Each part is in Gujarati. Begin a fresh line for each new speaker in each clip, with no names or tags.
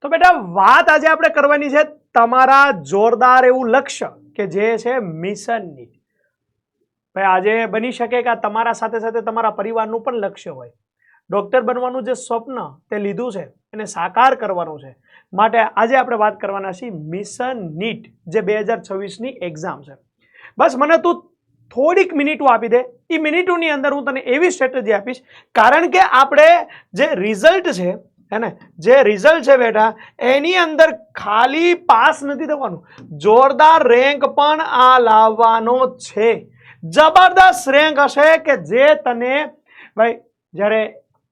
તો બેટા વાત આજે આપણે કરવાની છે તમારા જોરદાર એવું લક્ષ્ય કે જે છે મિશન નીટ. ભાઈ આજે બની શકે કે તમારા સાથે સાથે તમારા પરિવારનું પણ લક્ષ્ય હોય. ડોક્ટર બનવાનું જે સ્વપ્ન તે લીધું છે એને સાકાર કરવાનું છે. માટે આજે આપણે વાત કરવાના છીએ મિશન નીટ જે 2026ની એક્ઝામ છે. બસ મને તું થોડીક મિનિટો આપી દે. એ મિનિટોની અંદર હું તને એવી સ્ટ્રેટેજી આપીશ, કારણ કે આપણે જે રિઝલ્ટ છે હેને, જે રિઝલ્ટ છે બેટા એની અંદર ખાલી પાસ નથી થવાનું, જોરદાર રેન્ક પણ આ લાવવાનો છે. જબરદસ્ત રેન્ક હશે કે જે તને ભાઈ જ્યારે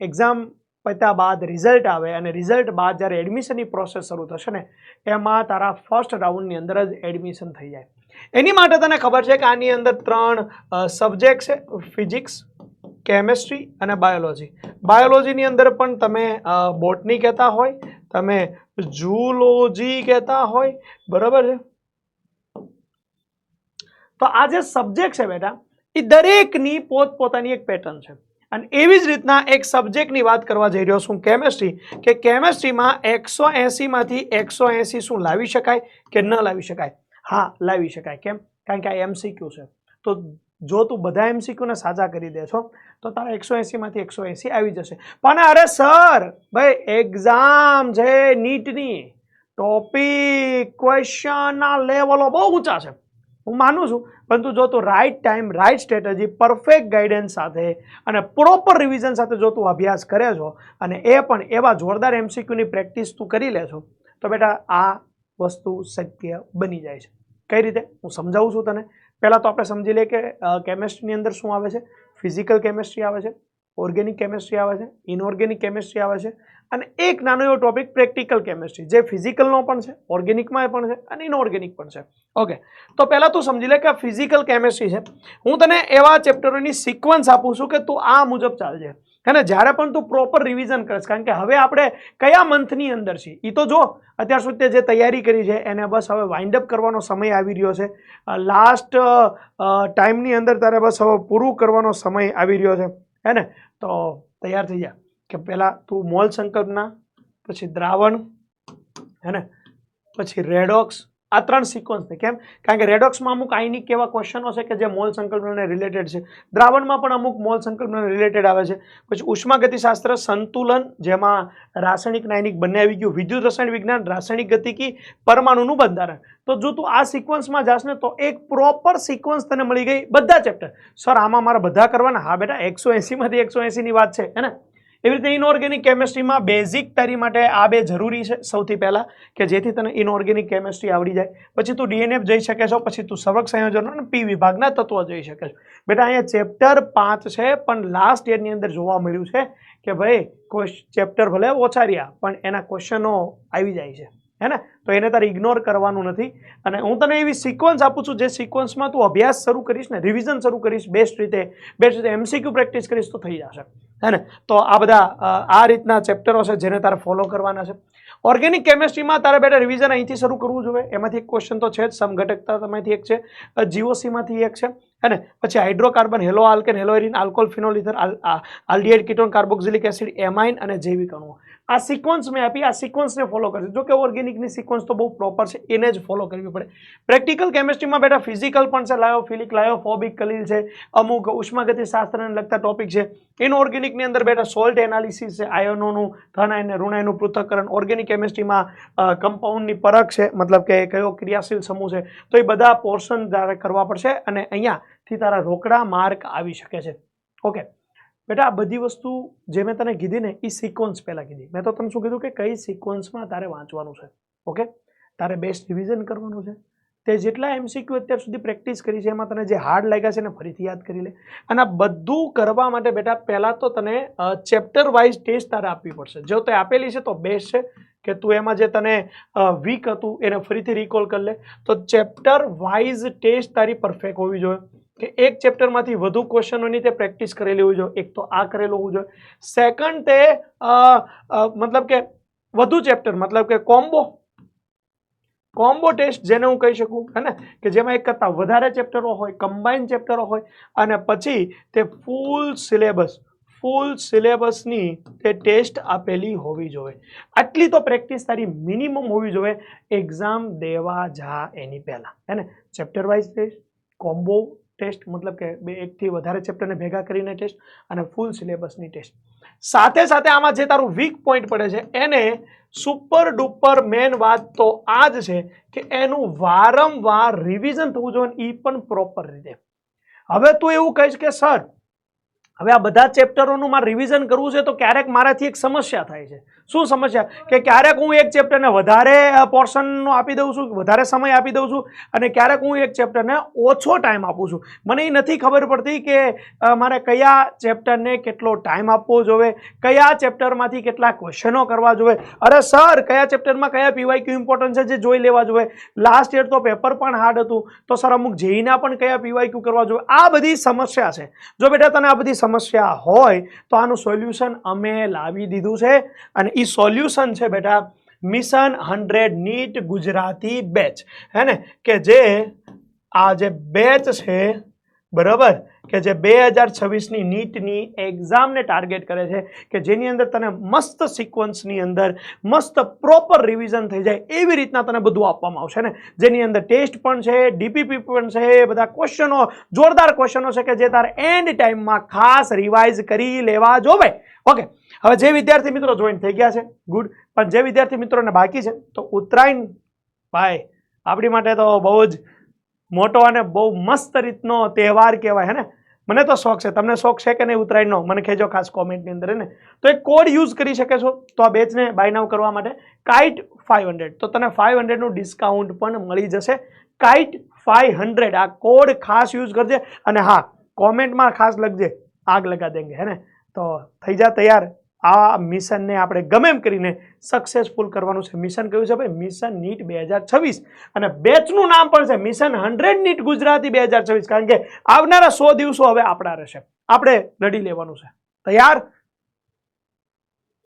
એક્ઝામ પત્યા બાદ રિઝલ્ટ આવે અને રિઝલ્ટ બાદ જ્યારે એડમિશનની પ્રોસેસ શરૂ થશે ને એમાં તારા ફર્સ્ટ રાઉન્ડની અંદર જ એડમિશન થઈ જાય. એની માટે તને ખબર છે કે આની અંદર 3 સબ્જેક્ટ છે, ફિઝિક્સ, કેમેસ્ટ્રી અને બાયોલોજી. બાયોલોજીની અંદર પણ તમે બોટની કહેતા હોય, તમે ઝૂલોજી કહેતા હોય, બરાબર છે. તો આ જે સબ્જેક્ટ છે બેટા એ દરેકની પોતપોતાની એક પેટર્ન છે. અને એવી જ રીતના એક સબ્જેક્ટની વાત કરવા જઈ રહ્યો છું કેમેસ્ટ્રી, કે કેમેસ્ટ્રીમાં 180 માંથી 180 શું લાવી શકાય કે ન લાવી શકાય? હા, લાવી શકાય. કેમ? કારણ કે આ એમસીક્યુ છે. તો જો તું બધા એમસીક્યુ ને સાચા કરી દે છો તો તારા 180 માંથી 180 આવી જશે. પણ અરે સર ભાઈ એક્ઝામ છે નીટની, ટોપિક ક્વેશ્ચન ના લેવલો બહુ ઊંચા છે, હું માનું છું. પરંતુ જો તું right time, right strategy, perfect guidance સાથે અને પ્રોપર રિવિઝન સાથે જો તું અભ્યાસ કરે છો અને એ પણ એવા જોરદાર એમસીક્યુની પ્રેક્ટિસ તું કરી લે છો તો બેટા આ વસ્તુ શક્ય બની જાય છે. કઈ રીતે? હું સમજાવું છું તને. પહેલાં તો આપણે સમજી લઈએ કે કેમેસ્ટ્રીની અંદર શું આવે છે. ફિઝિકલ કેમેસ્ટ્રી આવે છે, ઓર્ગેનિક કેમેસ્ટ્રી આવે છે, ઇનઓર્ગેનિક કેમેસ્ટ્રી આવે છે અને એક નાનો એવો ટોપિક પ્રેક્ટિકલ કેમેસ્ટ્રી જે ફિઝિકલનો પણ છે, ઓર્ગેનિકમાં પણ છે અને ઇનઓર્ગેનિક પણ છે. ઓકે, તો પહેલાં તું સમજી લે કે ફિઝિકલ કેમેસ્ટ્રી છે. હું તને એવા ચેપ્ટરોની સિક્વન્સ આપું છું કે તું આ મુજબ ચાલજે. અને જ્યારે પણ તું પ્રોપર રિવિઝન કરીશ, કારણ કે હવે આપણે કયા મંથની અંદર છીએ એ તો જો. અત્યાર સુધી જે તૈયારી કરી છે એને બસ હવે વાઇન્ડ અપ કરવાનો સમય આવી રહ્યો છે. લાસ્ટ ટાઈમની અંદર તારે બસ હવે પૂરું કરવાનો સમય આવી રહ્યો છે, હે ને? તો તૈયાર થઈ જા કે પહેલાં તું મોલ સંકલ્પના, પછી દ્રાવણ, હે ને, પછી રેડોક્સ, આ 3 સિક્વન્સ છે. કેમ? કારણ કે રેડોક્સમાં અમુક આયનિક એવા ક્વેશ્ચનો છે કે જે મોલ સંકલ્પનાને રિલેટેડ છે. દ્રાવણમાં પણ અમુક મોલ સંકલ્પનાને રિલેટેડ આવે છે. પછી ઉષ્માગતિશાસ્ત્ર, સંતુલન, જેમાં રાસાયણિક આયનિક બંને આવી ગયું, વિદ્યુત રસાયણ વિજ્ઞાન, રાસાયણિક ગતિકી, પરમાણુનું બંધારણ. તો જો તું આ સિક્વન્સમાં જાશ ને તો એક પ્રોપર સિક્વન્સ તને મળી ગઈ બધા ચેપ્ટર. સર આમાં મારા બધા કરવાના? હા બેટા, 180 માંથી 180 ની વાત છે, હે ને? એવી રીતે ઇનઓર્ગેનિક કેમેસ્ટ્રીમાં બેઝિક તારી માટે આ બે જરૂરી છે સૌથી પહેલા, કે જેથી તને ઇનઓર્ગેનિક કેમેસ્ટ્રી આવડી જાય. પછી તું ડીએનએફ જઈ શકે છો, પછી તું સવક સંયોજનો અને પી વિભાગના તત્વો જઈ શકે છો. બેટા અહીંયા ચેપ્ટર 5 છે, પણ લાસ્ટ યરની અંદર જોવા મળ્યું છે કે ભાઈ ચેપ્ટર ભલે ઓછા રહ્યા પણ એના ક્વેશ્ચનો આવી જાય છે, હે ને? તો એને તારે ઇગ્નોર કરવાનું નથી. અને હું તને એવી સિક્વન્સ આપું છું જે સિક્વન્સમાં તું અભ્યાસ શરૂ કરીશ ને, રિવિઝન શરૂ કરીશ, બેસ્ટ રીતે એમસીક્યુ પ્રેક્ટિસ કરીશ તો થઈ જશે, હે ને? તો આ બધા આ રીતના ચેપ્ટરો છે જેને તારે ફોલો કરવાના છે. ઓર્ગેનિક કેમેસ્ટ્રીમાં તારે બેટા રિવિઝન અહીંથી શરૂ કરવું જોઈએ. એમાંથી એક ક્વેશ્ચન તો છે જ, સમઘટકતામાંથી એક છે, જીઓસીમાંથી એક છે, હે ને? પછી hydrocarbon, hello alkane, hello arene, alcohol, phenol, ether, aldehyde, ketone, carboxylic acid, amine અને જૈવિક અણુઓ. આ સિક્વન્સ મેં આપી, આ સિક્વન્સને ફોલો કરજો. જો કે ઓર્ગેનિકની સિક્વન્સ તો બહુ પ્રોપર છે, એને જ ફોલો કરવી પડે. પ્રેક્ટિકલ કેમેસ્ટ્રીમાં બેટા ફિઝિકલ પણ છે, લાયોફિલિક, લાયોફોબિક, કલીલ છે, અમુક ઉષ્માગતિશાસ્ત્રને લગતા ટોપિક છે. ઇનઓર્ગેનિકની અંદર બેટા સોલ્ટ એનાલિસિસ છે, આયનોનું, ધન આયન અને ઋણ આયનનું પૃથ્થકરણ. ઓર્ગેનિક કેમેસ્ટ્રીમાં કમ્પાઉન્ડની પરખ છે, મતલબ કે કયો ક્રિયાશીલ સમૂહ છે. તો એ બધા પોર્શન તારે કરવા પડશે અને અહીંયાથી તારા રોકડા માર્ક આવી શકે છે. ઓકે બેટા, આ બધી વસ્તુ જે મેં તને કીધી ને એ સિક્વન્સ પહેલાં કીધી. મેં તો તને શું કીધું કે કઈ સિક્વન્સમાં તારે વાંચવાનું છે. ઓકે, તારે બેસ્ટ રિવિઝન કરવાનું છે. તે જેટલા એમસીક્યુ અત્યાર સુધી પ્રેક્ટિસ કરી છે એમાં તને જે હાર્ડ લાગ્યા છે ને ફરીથી યાદ કરી લે. અને આ બધું કરવા માટે બેટા પહેલાં તો તને ચેપ્ટર વાઇઝ ટેસ્ટ તારે આપવી પડશે. જો તે આપેલી છે તો બેસ્ટ છે કે તું એમાં જે તને વીક હતું એને ફરીથી રિકોલ કરી લે. તો ચેપ્ટર વાઇઝ ટેસ્ટ તારી પરફેક્ટ હોવી જોઈએ, કે એક ચેપ્ટરમાંથી વધુ ક્વેશ્ચનોની તે પ્રેક્ટિસ કરેલી હોવી જોઈએ. એક તો આ કરેલું હોવું જોઈએ. સેકન્ડ, તે મતલબ કે વધુ ચેપ્ટર, મતલબ કે કોમ્બો ટેસ્ટ જેને હું કહી શકું, હે ને, કે જેમાં એક કરતાં વધારે ચેપ્ટરો હોય, કમ્બાઇન ચેપ્ટરો હોય અને પછી તે ફૂલ ફૂલ સિલેબસની તે ટેસ્ટ આપેલી હોવી જોઈએ. આટલી તો પ્રેક્ટિસ તારી મિનિમમ હોવી જોઈએ એક્ઝામ દેવા જા એની પહેલા, હે ને. Chapter wise test, combo test, મતલબ કે એકથી વધારે ચેપ્ટરને ભેગા કરીને ટેસ્ટ, અને ફૂલ સિલેબસની ટેસ્ટ. સાથે સાથે આમાં જે તારું વીક પોઈન્ટ પડે છે એને સુપર ડુપર મેન વાત તો આ જ છે કે એનું વારંવાર રિવિઝન થવું જોઈએ, એ પણ પ્રોપર રીતે. હવે તું એવું કહીશ કે સર હવે આ બધા ચેપ્ટરોનું મારે રિવિઝન કરવું છે તો ક્યારેક મારાથી એક સમસ્યા થાય છે. શું સમસ્યા? કે ક્યારેક હું એક ચેપ્ટરને વધારે પોર્શનનો આપી દઉં છું, વધારે સમય આપી દઉં છું, અને ક્યારેક હું એક ચેપ્ટરને ઓછો ટાઈમ આપું છું. મને એ નથી ખબર પડતી કે મારે કયા ચેપ્ટરને કેટલો ટાઈમ આપવો જોઈએ, કયા ચેપ્ટરમાંથી કેટલા ક્વેશ્ચનો કરવા જોઈએ. અરે સર કયા ચેપ્ટરમાં કયા પીવાયક્યુ ઇમ્પોર્ટન્ટ છે જે જોઈ લેવા જોઈએ. લાસ્ટ યર તો પેપર પણ હાર્ડ હતું, તો સર અમુક જેઈના પણ કયા પીવાયક્યુ કરવા જોઈએ. આ બધી સમસ્યા છે. જો બેટા તને આ બધી સમસ્યા હોય તો આનું સોલ્યુશન અમે લાવી દીધું છે, અને એ સોલ્યુશન છે બેટા મિશન 100 નીટ ગુજરાતી બેચ, હે ને, કે જે આ જે બેચ છે બરાબર, કે જે 2026ની નીટની એક્ઝામને ટાર્ગેટ કરે છે, કે જેની અંદર તને મસ્ત સિક્વન્સની અંદર મસ્ત પ્રોપર રિવિઝન થઈ જાય એવી રીતના તને બધું આપવામાં આવશે ને, જેની અંદર ટેસ્ટ પણ છે, ડીપીપી પણ છે, બધા ક્વેશ્ચનો જોરદાર ક્વેશ્ચનો છે કે જે તારે એન્ડ ટાઈમમાં ખાસ રિવાઇઝ કરી લેવા જોવે. ઓકે, હવે જે વિદ્યાર્થી મિત્રો જોઈન થઈ ગયા છે ગુડ, પણ જે વિદ્યાર્થી મિત્રોને બાકી છે તો ઉત્તરાયણ ભાઈ આપણી માટે તો બહુ જ મોટો અને બહુ મસ્ત રીતનો તહેવાર કહેવાય, હે ને. મને તો શોખ છે, તમને શોખ છે કે નહીં ઉત્તરાયણનો મને કહેજો ખાસ કોમેન્ટની અંદર, હે ને. તો એક કોડ યુઝ કરી શકે છો તો આ બેચને બાય નાઉ કરવા માટે કાઇટ 500, તો તને 500નું ડિસ્કાઉન્ટ પણ મળી જશે. કાઇટ 500 આ કોડ ખાસ યુઝ કરજે, અને હા કોમેન્ટમાં ખાસ લખજે આગ લગા દેંગે, હે ને. તો થઈ જા તૈયાર, આ મિશનને આપણે ગમે એમ કરીને સક્સેસફુલ કરવાનું છે. મિશન કયું છે ભાઈ? મિશન નીટ 2026, અને બેચનું નામ પણ છે મિશન 100 નીટ ગુજરાતી 2026, કારણ કે આવનારા 100 દિવસો હવે આપણા રહેશે, આપણે લડી લેવાનું છે. તૈયાર?